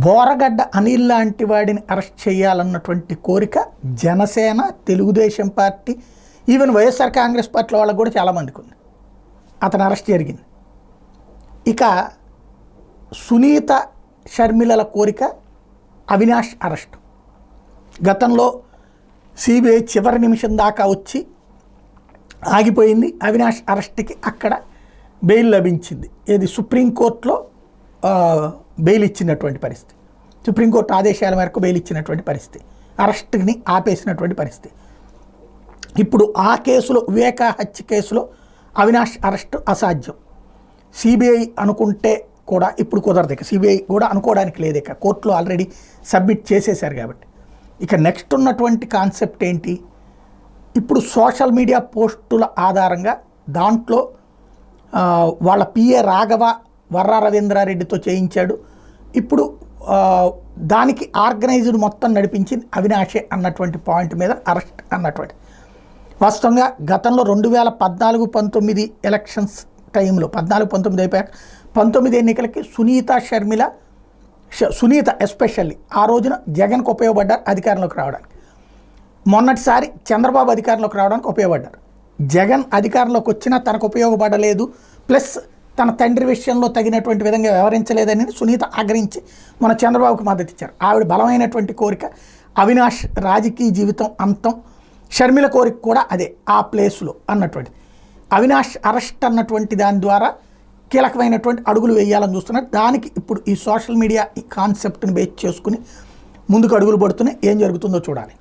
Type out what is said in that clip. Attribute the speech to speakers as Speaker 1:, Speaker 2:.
Speaker 1: బోరగడ్డ అనిల్ లాంటి వాడిని అరెస్ట్ చేయాలన్నటువంటి కోరిక Janasena, Telugu Desam party, even YSR Congress party వాళ్ళకు కూడా చాలామందికి ఉంది. అతను అరెస్ట్ జరిగింది. ఇక సునీత, షర్మిలల కోరిక అవినాష్ అరెస్ట్. గతంలో సిబిఐ చివరి నిమిషం దాకా వచ్చి ఆగిపోయింది. అవినాష్ అరెస్ట్కి అక్కడ బెయిల్ లభించింది. ఏది సుప్రీంకోర్టులో బెయిల్ ఇచ్చినటువంటి పరిస్థితి, సుప్రీంకోర్టు ఆదేశాల మేరకు బెయిల్ ఇచ్చినటువంటి పరిస్థితి, అరెస్ట్ని ఆపేసినటువంటి పరిస్థితి. ఇప్పుడు ఆ కేసులో, వివేక హత్య కేసులో అవినాష్ అరెస్ట్ అసాధ్యం. సిబిఐ అనుకుంటే కూడా ఇప్పుడు కుదరదు. ఇక సిబిఐ కూడా అనుకోవడానికి లేదు. ఇక కోర్టులో ఆల్రెడీ సబ్మిట్ చేసేశారు కాబట్టి. ఇక నెక్స్ట్ ఉన్నటువంటి కాన్సెప్ట్ ఏంటి? ఇప్పుడు సోషల్ మీడియా పోస్టుల ఆధారంగా దాంట్లో వాళ్ళ పిఏ రాఘవ వర్రా రవీంద్రారెడ్డితో చేయించాడు. ఇప్పుడు దానికి ఆర్గనైజ్డ్ మొత్తం నడిపించింది అవినాషే అన్నటువంటి పాయింట్ మీద అరెస్ట్ అన్నటువంటి. వాస్తవంగా గతంలో 2014-19 ఎలక్షన్స్ టైంలో 14-19 అయిపోయాక 19 ఎన్నికలకి సునీత ఎస్పెషల్లీ ఆ రోజున జగన్కు ఉపయోగపడ్డారు అధికారంలోకి రావడానికి. మొన్నటిసారి చంద్రబాబు అధికారంలోకి రావడానికి ఉపయోగపడ్డారు. జగన్ అధికారంలోకి వచ్చినా తనకు ఉపయోగపడలేదు, ప్లస్ తన తండ్రి విషయంలో తగినటువంటి విధంగా వ్యవహరించలేదని సునీత ఆగ్రహించి మన చంద్రబాబుకి మద్దతు ఇచ్చారు. ఆవిడ బలమైనటువంటి కోరిక అవినాష్ రాజకీయ జీవితం అంతం, షర్మిల కోరిక కూడా అదే ఆ ప్లేస్లో అన్నటువంటి. అవినాష్ అరెస్ట్ అన్నటువంటి దాని ద్వారా కీలకమైనటువంటి అడుగులు వేయాలని చూస్తున్నారు. దానికి ఇప్పుడు ఈ సోషల్ మీడియా ఈ కాన్సెప్ట్ని బేస్ చేసుకుని ముందుకు అడుగులు పడుతున్నాయి. ఏం జరుగుతుందో చూడాలి.